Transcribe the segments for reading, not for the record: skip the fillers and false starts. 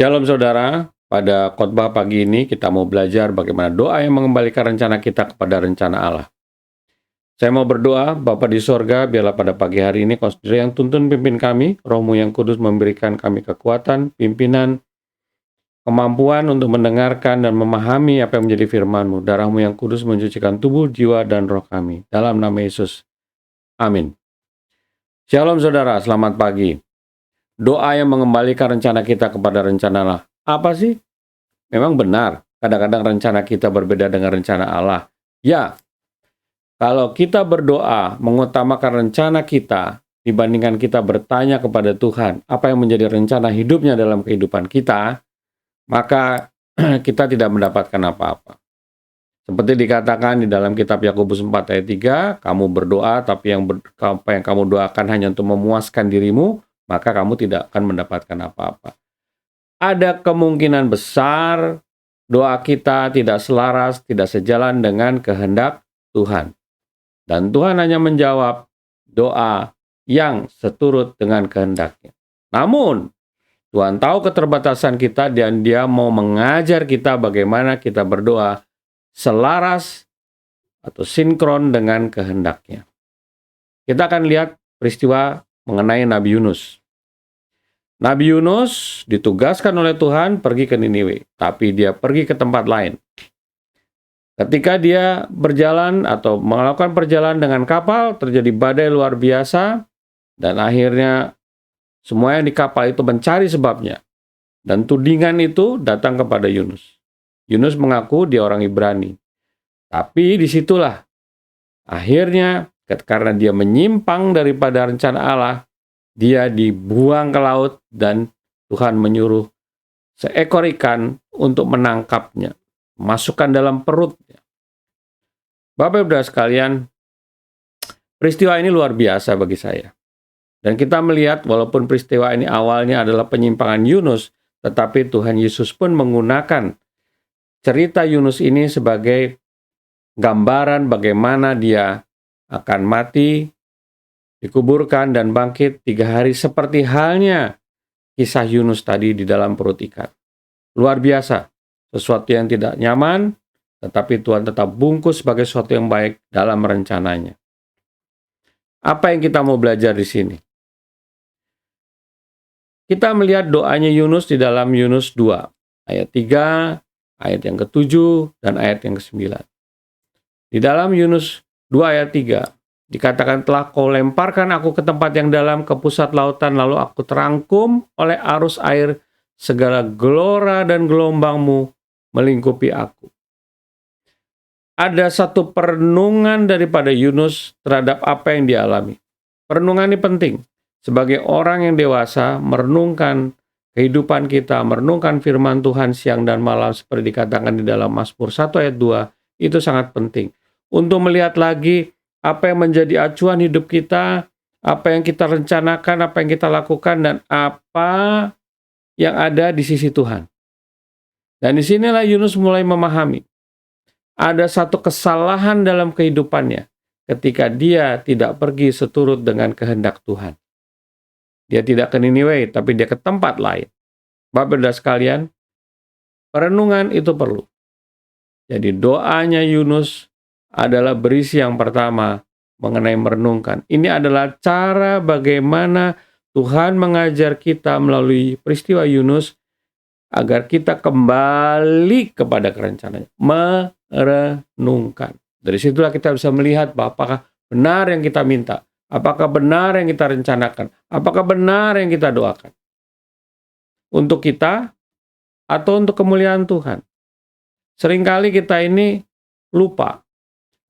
Shalom saudara, pada khotbah pagi ini kita mau belajar bagaimana doa yang mengembalikan rencana kita kepada rencana Allah. Saya mau berdoa, Bapa di sorga, biarlah pada pagi hari ini Kau sendiri yang tuntun pimpin kami, Roh-Mu yang kudus memberikan kami kekuatan, pimpinan, kemampuan untuk mendengarkan dan memahami apa yang menjadi firman-Mu. Darah-Mu yang kudus mencucikan tubuh, jiwa, dan roh kami. Dalam nama Yesus. Amin. Shalom saudara, selamat pagi. Doa yang mengembalikan rencana kita kepada rencana Allah. Apa sih? Memang benar, kadang-kadang rencana kita berbeda dengan rencana Allah. Ya, kalau kita berdoa mengutamakan rencana kita dibandingkan kita bertanya kepada Tuhan apa yang menjadi rencana hidupnya dalam kehidupan kita, maka kita tidak mendapatkan apa-apa. Seperti dikatakan di dalam kitab Yakobus 4 ayat 3, kamu berdoa tapi apa yang kamu doakan hanya untuk memuaskan dirimu, maka kamu tidak akan mendapatkan apa-apa. Ada kemungkinan besar doa kita tidak selaras, tidak sejalan dengan kehendak Tuhan. Dan Tuhan hanya menjawab doa yang seturut dengan kehendaknya. Namun, Tuhan tahu keterbatasan kita dan Dia mau mengajar kita bagaimana kita berdoa selaras atau sinkron dengan kehendaknya. Kita akan lihat peristiwa mengenai Nabi Yunus. Nabi Yunus ditugaskan oleh Tuhan pergi ke Niniwe, tapi dia pergi ke tempat lain. Ketika dia berjalan atau melakukan perjalanan dengan kapal, terjadi badai luar biasa, dan akhirnya semua yang di kapal itu mencari sebabnya. Dan tudingan itu datang kepada Yunus. Yunus mengaku dia orang Ibrani. Tapi disitulah akhirnya karena dia menyimpang daripada rencana Allah, dia dibuang ke laut dan Tuhan menyuruh seekor ikan untuk menangkapnya, masukkan dalam perutnya. Bapak Ibu sekalian, peristiwa ini luar biasa bagi saya. Dan kita melihat walaupun peristiwa ini awalnya adalah penyimpangan Yunus, tetapi Tuhan Yesus pun menggunakan cerita Yunus ini sebagai gambaran bagaimana dia akan mati, dikuburkan dan bangkit 3 hari seperti halnya kisah Yunus tadi di dalam perut ikan. Luar biasa, sesuatu yang tidak nyaman, tetapi Tuhan tetap bungkus sebagai sesuatu yang baik dalam rencananya. Apa yang kita mau belajar di sini? Kita melihat doanya Yunus di dalam Yunus 2, ayat 3, ayat yang ke-7, dan ayat yang ke-9. Di dalam Yunus 2 ayat 3, dikatakan telah kau lemparkan aku ke tempat yang dalam, ke pusat lautan, lalu aku terangkum oleh arus air, segala gelora dan gelombangmu melingkupi aku. Ada satu perenungan daripada Yunus terhadap apa yang dialami. Perenungan ini penting. Sebagai orang yang dewasa, merenungkan kehidupan kita, merenungkan firman Tuhan siang dan malam, seperti dikatakan di dalam Mazmur 1 ayat 2, itu sangat penting. Untuk melihat lagi apa yang menjadi acuan hidup kita, apa yang kita rencanakan, apa yang kita lakukan, dan apa yang ada di sisi Tuhan. Dan disinilah Yunus mulai memahami. Ada satu kesalahan dalam kehidupannya ketika dia tidak pergi seturut dengan kehendak Tuhan. Dia tidak ke Niniwe, tapi dia ke tempat lain. Bapak dan sekalian, perenungan itu perlu. Jadi doanya Yunus adalah berisi yang pertama mengenai merenungkan. Ini adalah cara bagaimana Tuhan mengajar kita melalui peristiwa Yunus agar kita kembali kepada kerencananya. Merenungkan. Dari situlah kita bisa melihat apakah benar yang kita minta. Apakah benar yang kita rencanakan. Apakah benar yang kita doakan. Untuk kita atau untuk kemuliaan Tuhan. Seringkali kita ini lupa.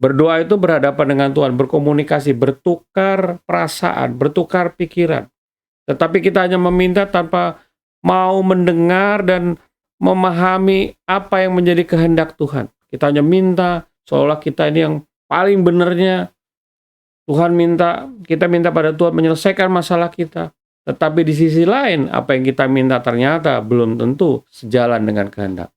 Berdoa itu berhadapan dengan Tuhan, berkomunikasi, bertukar perasaan, bertukar pikiran. Tetapi kita hanya meminta tanpa mau mendengar dan memahami apa yang menjadi kehendak Tuhan. Kita hanya minta seolah kita ini yang paling benarnya. Kita minta pada Tuhan menyelesaikan masalah kita. Tetapi di sisi lain, apa yang kita minta ternyata belum tentu sejalan dengan kehendak.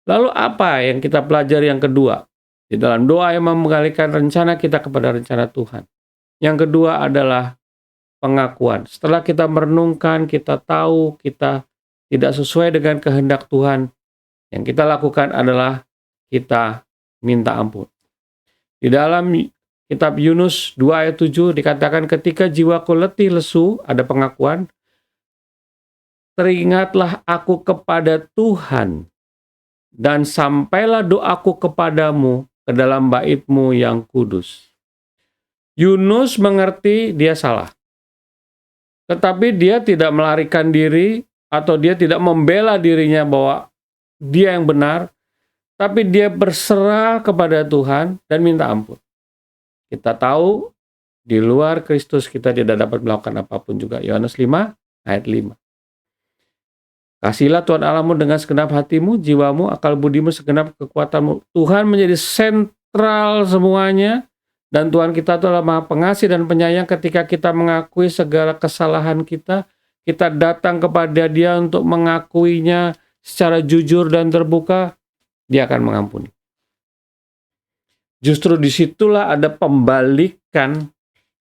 Lalu apa yang kita pelajari yang kedua? Di dalam doa yang mengembalikan rencana kita kepada rencana Tuhan. Yang kedua adalah pengakuan. Setelah kita merenungkan, kita tahu, kita tidak sesuai dengan kehendak Tuhan, yang kita lakukan adalah kita minta ampun. Di dalam kitab Yunus 2 ayat 7 dikatakan, ketika jiwaku letih lesu, ada pengakuan, teringatlah aku kepada Tuhan, dan sampailah doaku kepadamu ke dalam bait-Mu yang kudus. Yunus mengerti dia salah. Tetapi dia tidak melarikan diri atau dia tidak membela dirinya bahwa dia yang benar, tapi dia berserah kepada Tuhan dan minta ampun. Kita tahu di luar Kristus kita tidak dapat melakukan apapun juga. Yohanes 5 ayat 5. Kasihilah Tuhan Allahmu dengan segenap hatimu, jiwamu, akal budimu, segenap kekuatanmu. Tuhan menjadi sentral semuanya. Dan Tuhan kita itu adalah Maha Pengasih dan Penyayang. Ketika kita mengakui segala kesalahan kita datang kepada Dia untuk mengakuinya secara jujur dan terbuka, Dia akan mengampuni. Justru disitulah ada pembalikan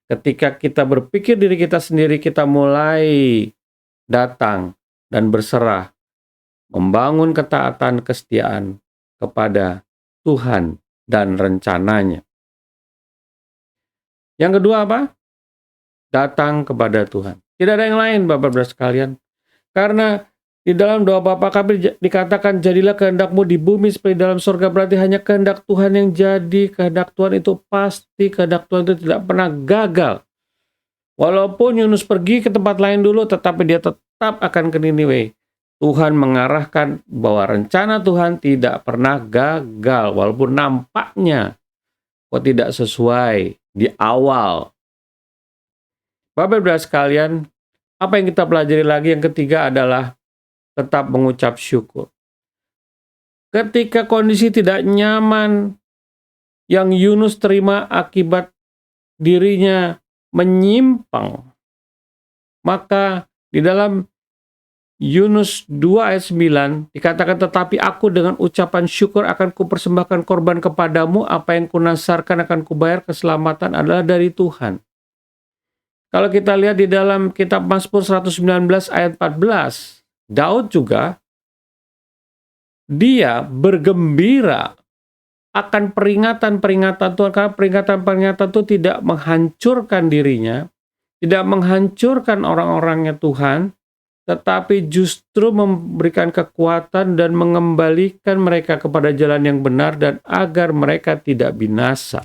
ketika kita berpikir diri kita sendiri, kita mulai datang dan berserah, membangun ketaatan, kesetiaan kepada Tuhan dan rencananya. Yang kedua apa? Datang kepada Tuhan. Tidak ada yang lain, Bapak-Bapak sekalian. Karena di dalam doa Bapa kami dikatakan, jadilah kehendak-Mu di bumi seperti dalam surga. Berarti hanya kehendak Tuhan yang jadi. Kehendak Tuhan itu pasti, kehendak Tuhan itu tidak pernah gagal. Walaupun Yunus pergi ke tempat lain dulu, tetapi dia tetap akan ke Niniwe. Tuhan mengarahkan bahwa rencana Tuhan tidak pernah gagal. Walaupun nampaknya kok tidak sesuai di awal. Bapak-Bapak sekalian, apa yang kita pelajari lagi yang ketiga adalah tetap mengucap syukur. Ketika kondisi tidak nyaman yang Yunus terima akibat dirinya menyimpang, maka di dalam Yunus 2 ayat 9 dikatakan, tetapi aku dengan ucapan syukur akan kupersembahkan korban kepadamu, apa yang kunasarkan akan kubayar, keselamatan adalah dari Tuhan. Kalau kita lihat di dalam kitab Mazmur 119 ayat 14, Daud juga dia bergembira akan peringatan-peringatan Tuhan, karena peringatan-peringatan itu tidak menghancurkan dirinya, tidak menghancurkan orang-orangnya Tuhan, tetapi justru memberikan kekuatan dan mengembalikan mereka kepada jalan yang benar dan agar mereka tidak binasa.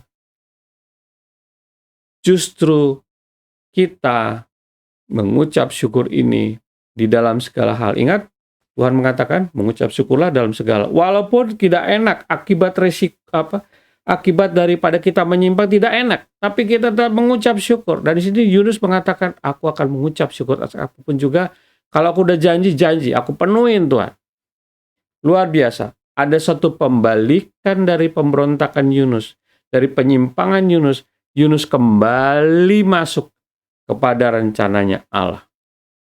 Justru kita mengucap syukur ini di dalam segala hal. Ingat, Tuhan mengatakan mengucap syukurlah dalam segala. Walaupun tidak enak, akibat daripada kita menyimpang tidak enak, tapi kita tetap mengucap syukur. Dan di sini Yunus mengatakan, aku akan mengucap syukur atas apapun juga. Kalau aku udah janji, aku penuhin Tuhan. Luar biasa. Ada satu pembalikan dari pemberontakan Yunus. Dari penyimpangan Yunus. Yunus kembali masuk kepada rencananya Allah.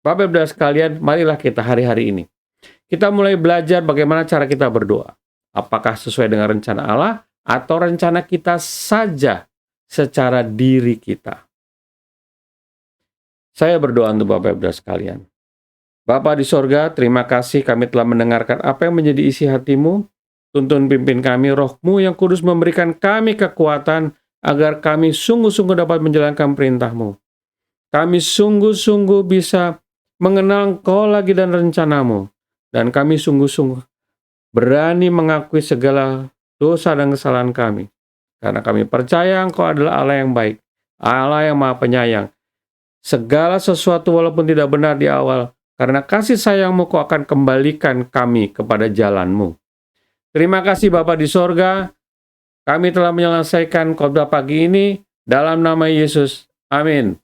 Bapak-Bapak sekalian, marilah kita hari-hari ini. Kita mulai belajar bagaimana cara kita berdoa. Apakah sesuai dengan rencana Allah atau rencana kita saja secara diri kita. Saya berdoa untuk Bapak-Bapak sekalian. Bapa di sorga, terima kasih kami telah mendengarkan apa yang menjadi isi hati-Mu. Tuntun pimpin kami, Roh-Mu yang kudus memberikan kami kekuatan agar kami sungguh-sungguh dapat menjalankan perintah-Mu. Kami sungguh-sungguh bisa mengenal Engkau lagi dan rencana-Mu. Dan kami sungguh-sungguh berani mengakui segala dosa dan kesalahan kami. Karena kami percaya Engkau adalah Allah yang baik, Allah yang Maha Penyayang. Segala sesuatu walaupun tidak benar di awal, karena kasih sayang-Mu Kau akan kembalikan kami kepada jalan-Mu. Terima kasih Bapa di sorga, kami telah menyelesaikan khotbah pagi ini dalam nama Yesus. Amin.